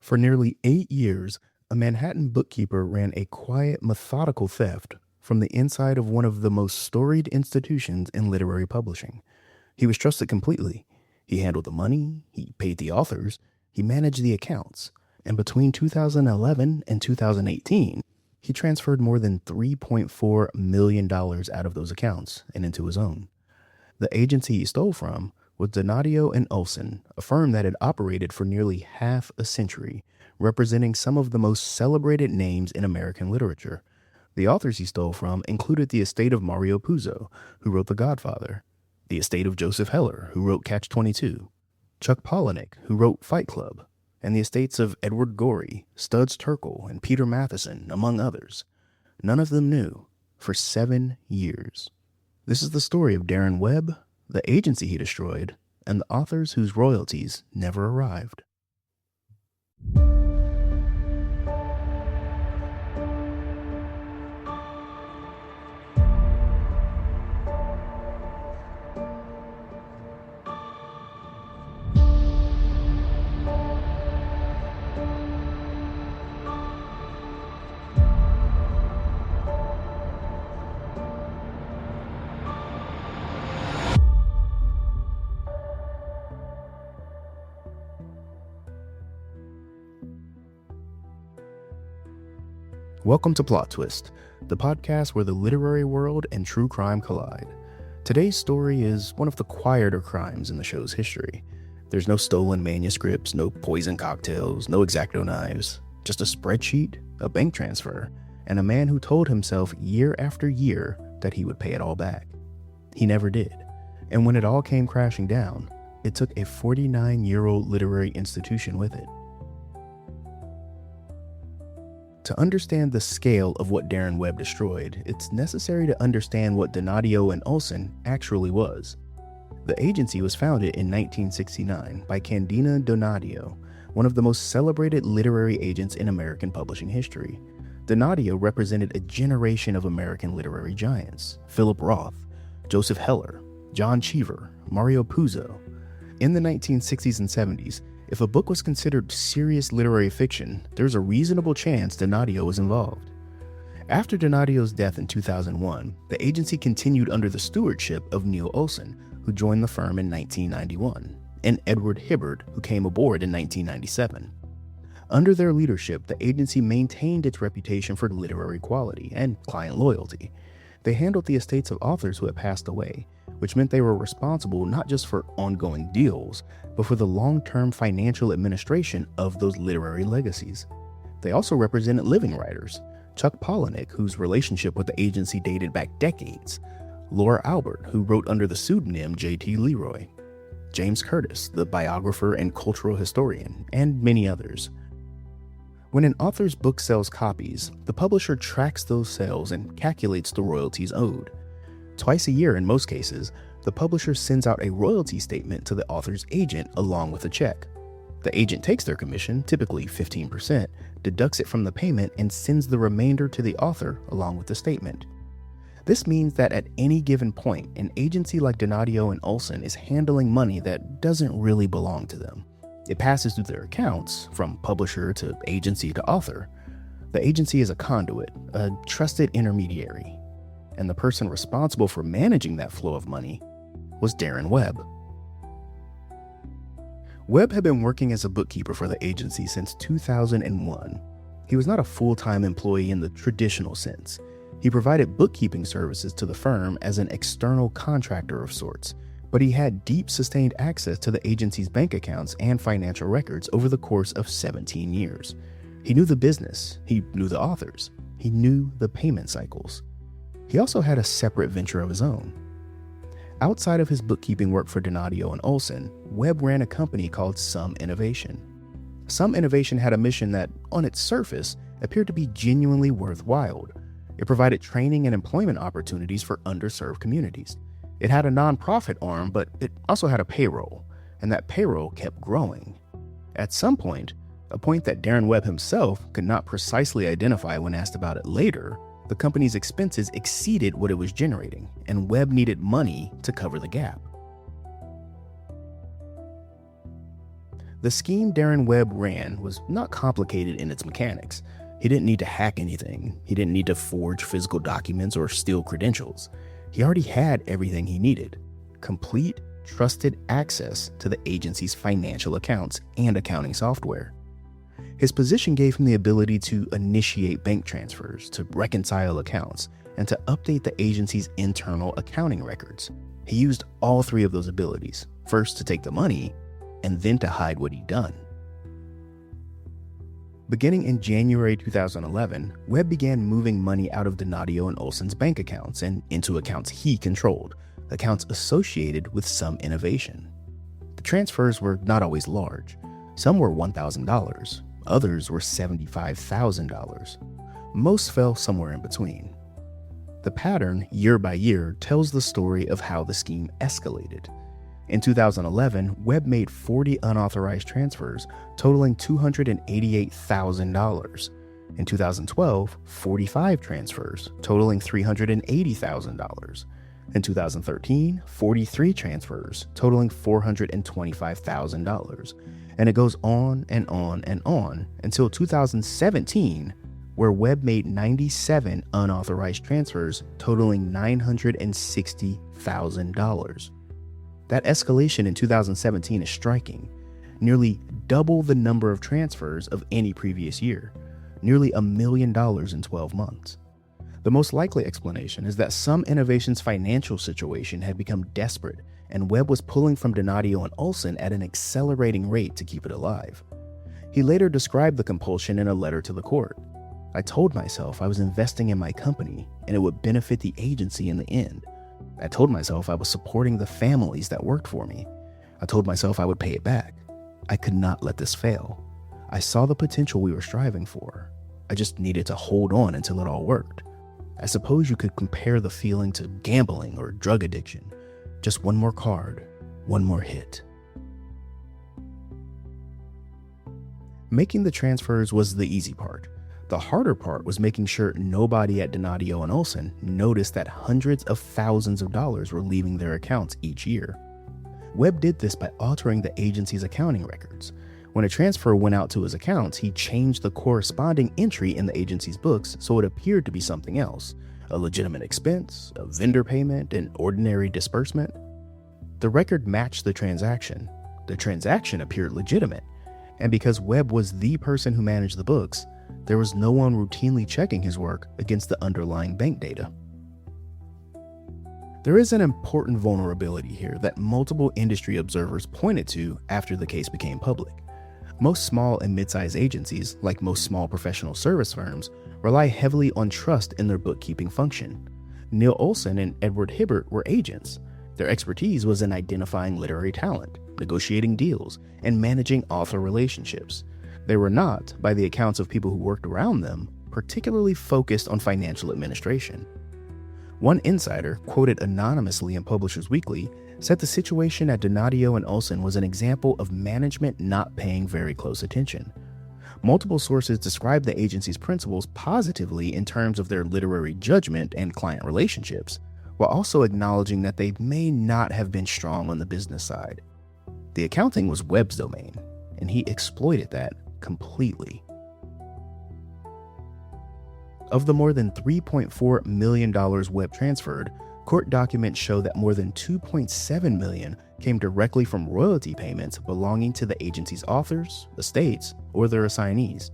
For nearly 8 years, a Manhattan bookkeeper ran a quiet, methodical theft from the inside of one of the most storied institutions in literary publishing. He was trusted completely. He handled the money, he paid the authors, he managed the accounts, and between 2011 and 2018, he transferred more than $3.4 million out of those accounts and into his own. The agency he stole from was Donadio and Olson, a firm that had operated for nearly half a century, representing some of the most celebrated names in American literature. The authors he stole from included the estate of Mario Puzo, who wrote The Godfather, the estate of Joseph Heller, who wrote Catch-22, Chuck Palahniuk, who wrote Fight Club, and the estates of Edward Gorey, Studs Terkel, and Peter Matheson, among others. None of them knew for 7 years. This is the story of Darin Webb, the agency he destroyed, and the authors whose royalties never arrived. Welcome to Plot Twist, the podcast where the literary world and true crime collide. Today's story is one of the quieter crimes in the show's history. There's no stolen manuscripts, no poison cocktails, no X-Acto knives, just a spreadsheet, a bank transfer, and a man who told himself year after year that he would pay it all back. He never did. And when it all came crashing down, it took a 49-year-old literary institution with it. To understand the scale of what Darin Webb destroyed, it's necessary to understand what Donadio and Olson actually was. The agency was founded in 1969 by Candina Donadio, one of the most celebrated literary agents in American publishing history. Donadio represented a generation of American literary giants: Philip Roth, Joseph Heller, John Cheever, Mario Puzo. In the 1960s and 70s, if a book was considered serious literary fiction, there's a reasonable chance Donadio was involved. After Donadio's death in 2001, the agency continued under the stewardship of Neil Olson, who joined the firm in 1991, and Edward Hibbard, who came aboard in 1997. Under their leadership, the agency maintained its reputation for literary quality and client loyalty. They handled the estates of authors who had passed away, which meant they were responsible not just for ongoing deals, but for the long-term financial administration of those literary legacies. They also represented living writers: Chuck Palahniuk, whose relationship with the agency dated back decades; Laura Albert, who wrote under the pseudonym J.T. Leroy; James Curtis, the biographer and cultural historian, and many others. When an author's book sells copies, the publisher tracks those sales and calculates the royalties owed. Twice a year in most cases, the publisher sends out a royalty statement to the author's agent along with a check. The agent takes their commission, typically 15%, deducts it from the payment, and sends the remainder to the author along with the statement. This means that at any given point, an agency like Donadio and Olson is handling money that doesn't really belong to them. It passes through their accounts, from publisher to agency to author. The agency is a conduit, a trusted intermediary, and the person responsible for managing that flow of money was Darin Webb. Webb had been working as a bookkeeper for the agency since 2001. He was not a full-time employee in the traditional sense. He provided bookkeeping services to the firm as an external contractor of sorts, but he had deep sustained access to the agency's bank accounts and financial records over the course of 17 years. He knew the business, he knew the authors, he knew the payment cycles. He also had a separate venture of his own. Outside of his bookkeeping work for Donadio and Olson, Webb ran a company called Some Innovation. Some Innovation had a mission that, on its surface, appeared to be genuinely worthwhile. It provided training and employment opportunities for underserved communities. It had a nonprofit arm, but it also had a payroll, and that payroll kept growing. At some point, a point that Darin Webb himself could not precisely identify when asked about it later, the company's expenses exceeded what it was generating, and Webb needed money to cover the gap. The scheme Darin Webb ran was not complicated in its mechanics. He didn't need to hack anything. He didn't need to forge physical documents or steal credentials. He already had everything he needed: complete, trusted access to the agency's financial accounts and accounting software. His position gave him the ability to initiate bank transfers, to reconcile accounts, and to update the agency's internal accounting records. He used all three of those abilities, first to take the money, and then to hide what he'd done. Beginning in January 2011, Webb began moving money out of Donadio and Olson's bank accounts and into accounts he controlled, accounts associated with some innovation. The transfers were not always large. Some were $1,000, others were $75,000. Most fell somewhere in between. The pattern, year by year, tells the story of how the scheme escalated. In 2011, Webb made 40 unauthorized transfers totaling $288,000. In 2012, 45 transfers totaling $380,000. In 2013, 43 transfers totaling $425,000. And it goes on and on and on until 2017, where Webb made 97 unauthorized transfers totaling $960,000. That escalation in 2017 is striking. Nearly double the number of transfers of any previous year, nearly $1 million in 12 months. The most likely explanation is that some innovation's financial situation had become desperate, and Webb was pulling from Donadio and Olson at an accelerating rate to keep it alive. He later described the compulsion in a letter to the court. "I told myself I was investing in my company and it would benefit the agency in the end. I told myself I was supporting the families that worked for me. I told myself I would pay it back. I could not let this fail. I saw the potential we were striving for. I just needed to hold on until it all worked. I suppose you could compare the feeling to gambling or drug addiction. Just one more card, one more hit." Making the transfers was the easy part. The harder part was making sure nobody at Donadio and Olson noticed that hundreds of thousands of dollars were leaving their accounts each year. Webb did this by altering the agency's accounting records. When a transfer went out to his accounts, he changed the corresponding entry in the agency's books so it appeared to be something else: a legitimate expense, a vendor payment, an ordinary disbursement. The record matched the transaction. The transaction appeared legitimate. And because Webb was the person who managed the books, there was no one routinely checking his work against the underlying bank data. There is an important vulnerability here that multiple industry observers pointed to after the case became public. Most small and mid-sized agencies, like most small professional service firms, rely heavily on trust in their bookkeeping function. Neil Olson and Edward Hibbert were agents. Their expertise was in identifying literary talent, negotiating deals, and managing author relationships. They were not, by the accounts of people who worked around them, particularly focused on financial administration. One insider, quoted anonymously in Publishers Weekly, said the situation at Donadio and Olson was an example of management not paying very close attention. Multiple sources described the agency's principals positively in terms of their literary judgment and client relationships, while also acknowledging that they may not have been strong on the business side. The accounting was Webb's domain, and he exploited that completely. Of the more than $3.4 million Webb transferred, court documents show that more than $2.7 million came directly from royalty payments belonging to the agency's authors, estates, or their assignees.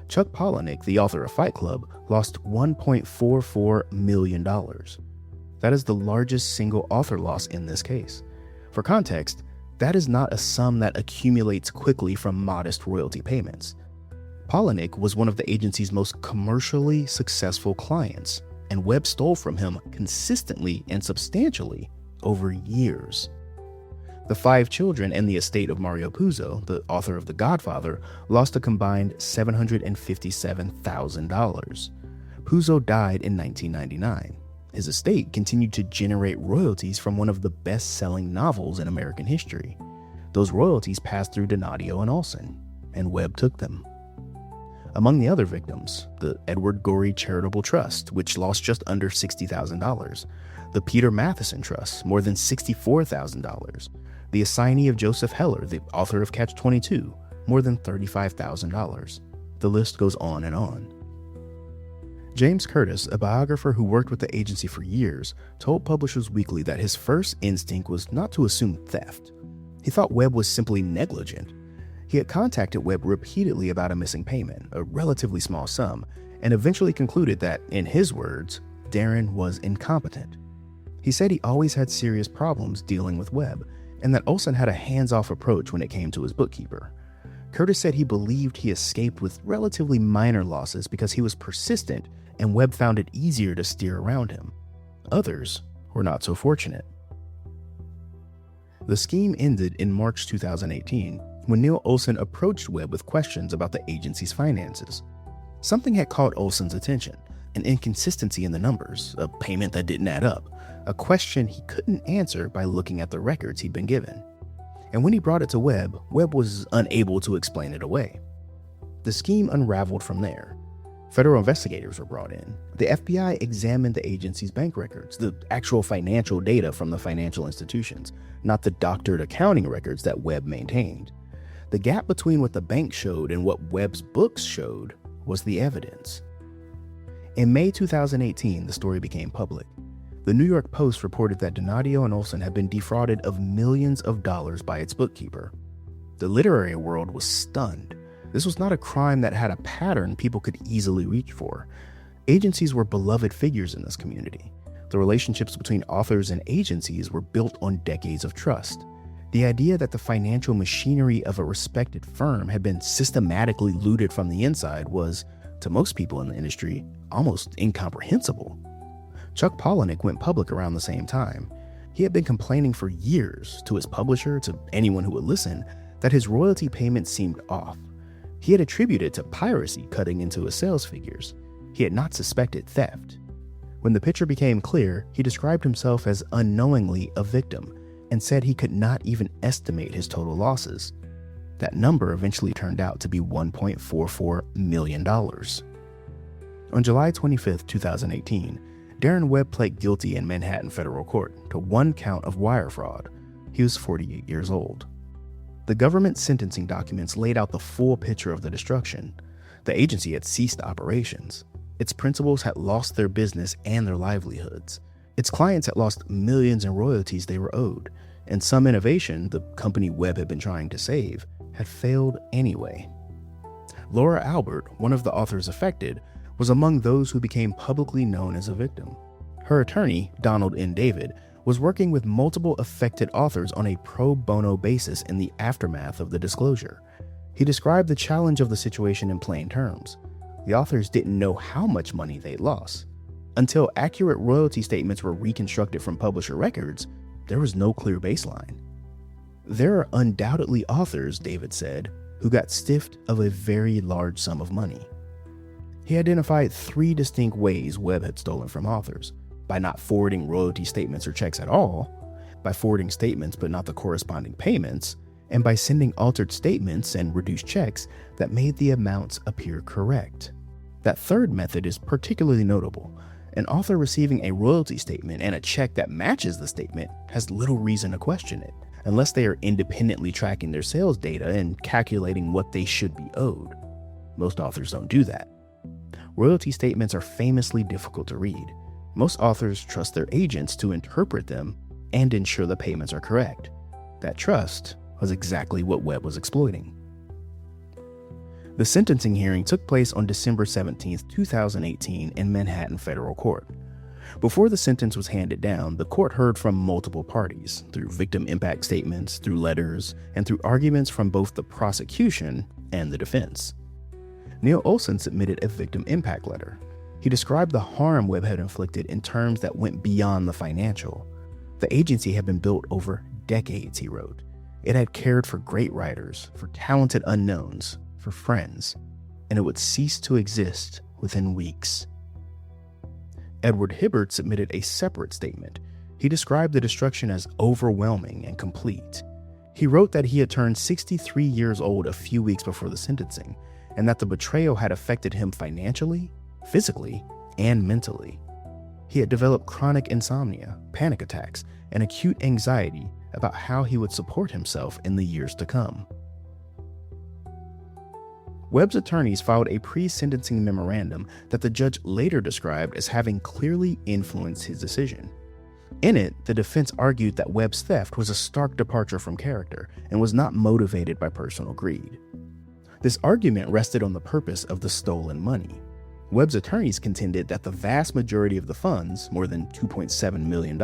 Chuck Palahniuk, the author of Fight Club, lost $1.44 million. That is the largest single author loss in this case. For context, that is not a sum that accumulates quickly from modest royalty payments. Palahniuk was one of the agency's most commercially successful clients, and Webb stole from him consistently and substantially over years. The 5 children and the estate of Mario Puzo, the author of The Godfather, lost a combined $757,000. Puzo died in 1999. His estate continued to generate royalties from one of the best-selling novels in American history. Those royalties passed through Donadio and Olson, and Webb took them. Among the other victims, the Edward Gorey Charitable Trust, which lost just under $60,000, the Peter Matheson Trust, more than $64,000, The assignee of Joseph Heller, the author of Catch-22, more than $35,000. The list goes on and on. James Curtis, a biographer who worked with the agency for years, told Publishers Weekly that his first instinct was not to assume theft. He thought Webb was simply negligent. He had contacted Webb repeatedly about a missing payment, a relatively small sum, and eventually concluded that, in his words, Darin was incompetent. He said he always had serious problems dealing with Webb, and that Olson had a hands-off approach when it came to his bookkeeper. Curtis said he believed he escaped with relatively minor losses because he was persistent and Webb found it easier to steer around him. Others were not so fortunate. The scheme ended in March 2018 when Neil Olson approached Webb with questions about the agency's finances. Something had caught Olson's attention, an inconsistency in the numbers, a payment that didn't add up, a question he couldn't answer by looking at the records he'd been given. And when he brought it to Webb, Webb was unable to explain it away. The scheme unraveled from there. Federal investigators were brought in. The FBI examined the agency's bank records, the actual financial data from the financial institutions, not the doctored accounting records that Webb maintained. The gap between what the bank showed and what Webb's books showed was the evidence. In May 2018, the story became public. The New York Post reported that Donadio and Olson had been defrauded of millions of dollars by its bookkeeper. The literary world was stunned. This was not a crime that had a pattern people could easily reach for. Agencies were beloved figures in this community. The relationships between authors and agencies were built on decades of trust. The idea that the financial machinery of a respected firm had been systematically looted from the inside was, to most people in the industry, almost incomprehensible. Chuck Palahniuk went public around the same time. He had been complaining for years to his publisher, to anyone who would listen, that his royalty payments seemed off. He had attributed to piracy cutting into his sales figures. He had not suspected theft. When the picture became clear, he described himself as unknowingly a victim and said he could not even estimate his total losses. That number eventually turned out to be $1.44 million. On July 25, 2018, Darin Webb pled guilty in Manhattan federal court to one count of wire fraud. He was 48 years old. The government sentencing documents laid out the full picture of the destruction. The agency had ceased operations. Its principals had lost their business and their livelihoods. Its clients had lost millions in royalties they were owed, and some innovation the company Webb had been trying to save had failed anyway. Laura Albert, one of the authors affected, was among those who became publicly known as a victim. Her attorney, Donald N. David, was working with multiple affected authors on a pro bono basis in the aftermath of the disclosure. He described the challenge of the situation in plain terms. The authors didn't know how much money they'd lost. Until accurate royalty statements were reconstructed from publisher records, there was no clear baseline. There are undoubtedly authors, David said, who got stiffed of a very large sum of money. He identified 3 distinct ways Webb had stolen from authors: by not forwarding royalty statements or checks at all, by forwarding statements but not the corresponding payments, and by sending altered statements and reduced checks that made the amounts appear correct. That third method is particularly notable. An author receiving a royalty statement and a check that matches the statement has little reason to question it, unless they are independently tracking their sales data and calculating what they should be owed. Most authors don't do that. Royalty statements are famously difficult to read. Most authors trust their agents to interpret them and ensure the payments are correct. That trust was exactly what Webb was exploiting. The sentencing hearing took place on December 17, 2018 in Manhattan Federal Court. Before the sentence was handed down, the court heard from multiple parties, through victim impact statements, through letters, and through arguments from both the prosecution and the defense. Neil Olson submitted a victim impact letter. He described the harm Webb had inflicted in terms that went beyond the financial. The agency had been built over decades, he wrote. It had cared for great writers, for talented unknowns, for friends, and it would cease to exist within weeks. Edward Hibbert submitted a separate statement. He described the destruction as overwhelming and complete. He wrote that he had turned 63 years old a few weeks before the sentencing, and that the betrayal had affected him financially, physically, and mentally. He had developed chronic insomnia, panic attacks, and acute anxiety, about how he would support himself in the years to come. Webb's attorneys filed a pre-sentencing memorandum that the judge later described as having clearly influenced his decision. In it, the defense argued that Webb's theft was a stark departure from character and was not motivated by personal greed. This argument rested on the purpose of the stolen money. Webb's attorneys contended that the vast majority of the funds, more than $2.7 million,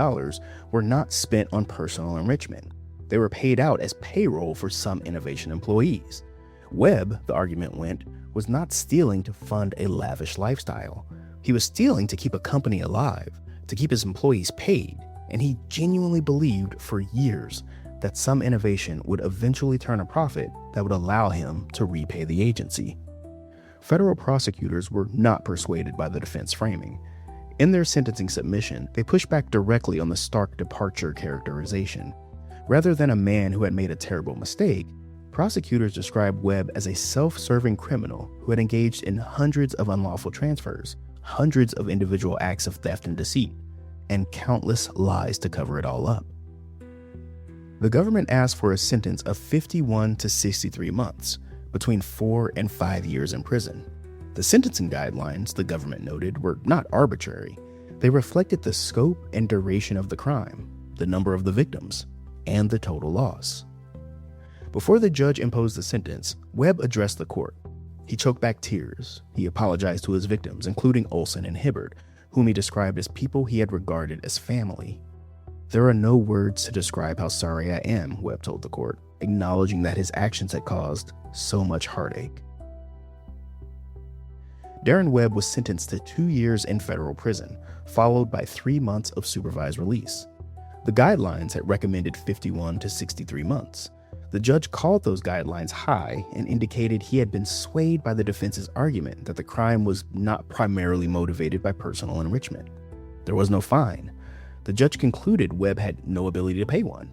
were not spent on personal enrichment. They were paid out as payroll for some innovation employees. Webb, the argument went, was not stealing to fund a lavish lifestyle. He was stealing to keep a company alive, to keep his employees paid, and he genuinely believed for years that some innovation would eventually turn a profit that would allow him to repay the agency. Federal prosecutors were not persuaded by the defense framing. In their sentencing submission, they pushed back directly on the stark departure characterization. Rather than a man who had made a terrible mistake, prosecutors described Webb as a self-serving criminal who had engaged in hundreds of unlawful transfers, hundreds of individual acts of theft and deceit, and countless lies to cover it all up. The government asked for a sentence of 51 to 63 months, between 4 and 5 years in prison. The sentencing guidelines, the government noted, were not arbitrary. They reflected the scope and duration of the crime, the number of the victims, and the total loss. Before the judge imposed the sentence, Webb addressed the court. He choked back tears. He apologized to his victims, including Olson and Hibbert, whom he described as people he had regarded as family. "There are no words to describe how sorry I am," Webb told the court, acknowledging that his actions had caused so much heartache. Darin Webb was sentenced to 2 years in federal prison, followed by 3 months of supervised release. The guidelines had recommended 51 to 63 months. The judge called those guidelines high and indicated he had been swayed by the defense's argument that the crime was not primarily motivated by personal enrichment. There was no fine. The judge concluded Webb had no ability to pay one.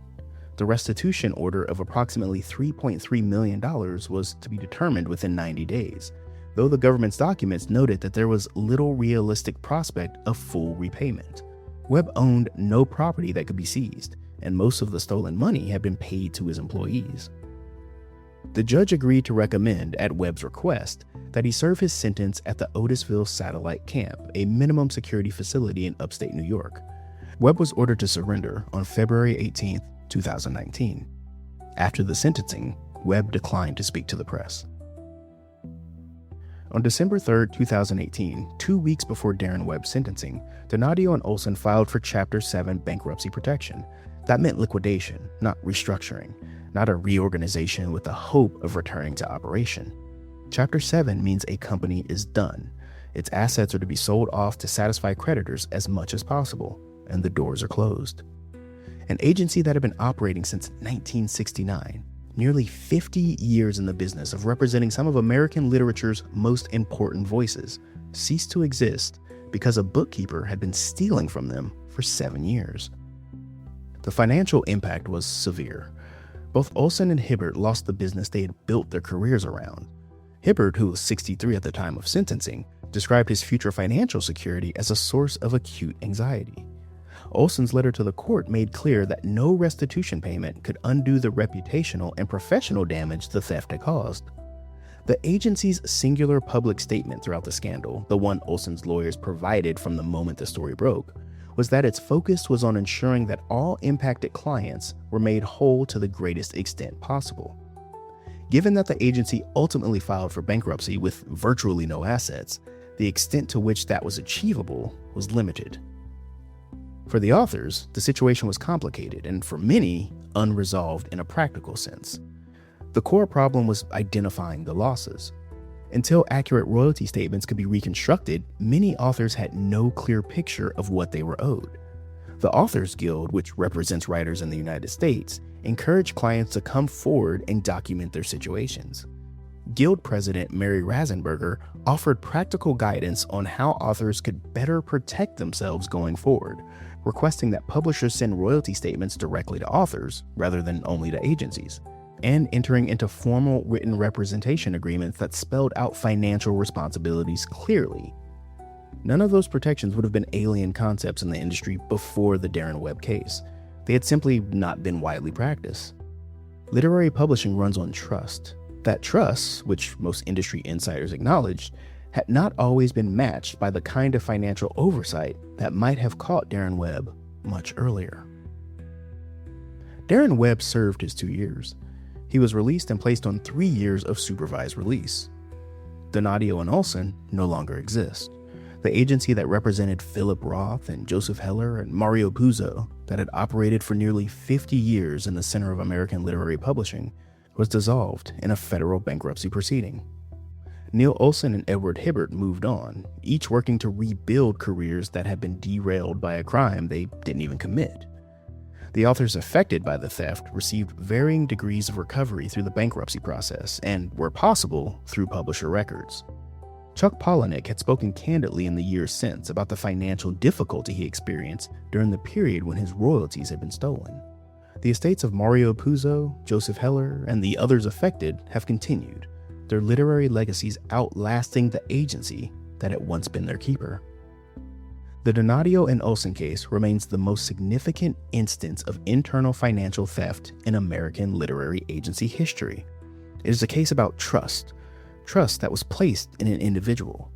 The restitution order of approximately $3.3 million was to be determined within 90 days, though the government's documents noted that there was little realistic prospect of full repayment. Webb owned no property that could be seized, and most of the stolen money had been paid to his employees. The judge agreed to recommend, at Webb's request, that he serve his sentence at the Otisville Satellite Camp, a minimum security facility in upstate New York. Webb was ordered to surrender on February 18, 2019. After the sentencing, Webb declined to speak to the press. On December 3, 2018, 2 weeks before Darin Webb's sentencing, Donadio and Olson filed for Chapter 7 bankruptcy protection. That meant liquidation, not restructuring, not a reorganization with the hope of returning to operation. Chapter 7 means a company is done. Its assets are to be sold off to satisfy creditors as much as possible, and the doors are closed. An agency that had been operating since 1969, nearly 50 years in the business of representing some of American literature's most important voices, ceased to exist because a bookkeeper had been stealing from them for 7 years. The financial impact was severe. Both Olson and Hibbert lost the business they had built their careers around. Hibbert, who was 63 at the time of sentencing, described his future financial security as a source of acute anxiety. Olson's letter to the court made clear that no restitution payment could undo the reputational and professional damage the theft had caused. The agency's singular public statement throughout the scandal, the one Olson's lawyers provided from the moment the story broke, was that its focus was on ensuring that all impacted clients were made whole to the greatest extent possible. Given that the agency ultimately filed for bankruptcy with virtually no assets, the extent to which that was achievable was limited. For the authors, the situation was complicated and, for many, unresolved in a practical sense. The core problem was identifying the losses. Until accurate royalty statements could be reconstructed, many authors had no clear picture of what they were owed. The Authors Guild, which represents writers in the United States, encouraged clients to come forward and document their situations. Guild President Mary Rasenberger offered practical guidance on how authors could better protect themselves going forward, requesting that publishers send royalty statements directly to authors rather than only to agencies, and entering into formal written representation agreements that spelled out financial responsibilities clearly. None of those protections would have been alien concepts in the industry before the Darin Webb case. They had simply not been widely practiced. Literary publishing runs on trust. That trust, which most industry insiders acknowledged, had not always been matched by the kind of financial oversight that might have caught Darin Webb much earlier. Darin Webb served his 2 years. He was released and placed on 3 years of supervised release. Donadio and Olson no longer exist. The agency that represented Philip Roth and Joseph Heller and Mario Puzo, that had operated for nearly 50 years in the center of American literary publishing, was dissolved in a federal bankruptcy proceeding. Neil Olson and Edward Hibbert moved on, each working to rebuild careers that had been derailed by a crime they didn't even commit. The authors affected by the theft received varying degrees of recovery through the bankruptcy process and, where possible, through publisher records. Chuck Palahniuk had spoken candidly in the years since about the financial difficulty he experienced during the period when his royalties had been stolen. The estates of Mario Puzo, Joseph Heller, and the others affected have continued, their literary legacies outlasting the agency that had once been their keeper. The Donadio and Olson case remains the most significant instance of internal financial theft in American literary agency history. It is a case about trust that was placed in an individual,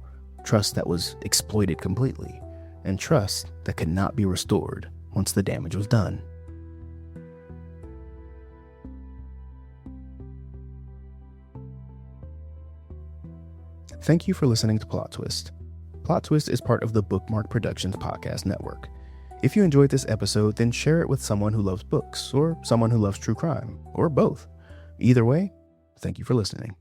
trust that was exploited completely, and trust that could not be restored once the damage was done. Thank you for listening to Plot Twist. Plot Twist is part of the Bookmark Productions podcast network. If you enjoyed this episode, then share it with someone who loves books, or someone who loves true crime, or both. Either way, thank you for listening.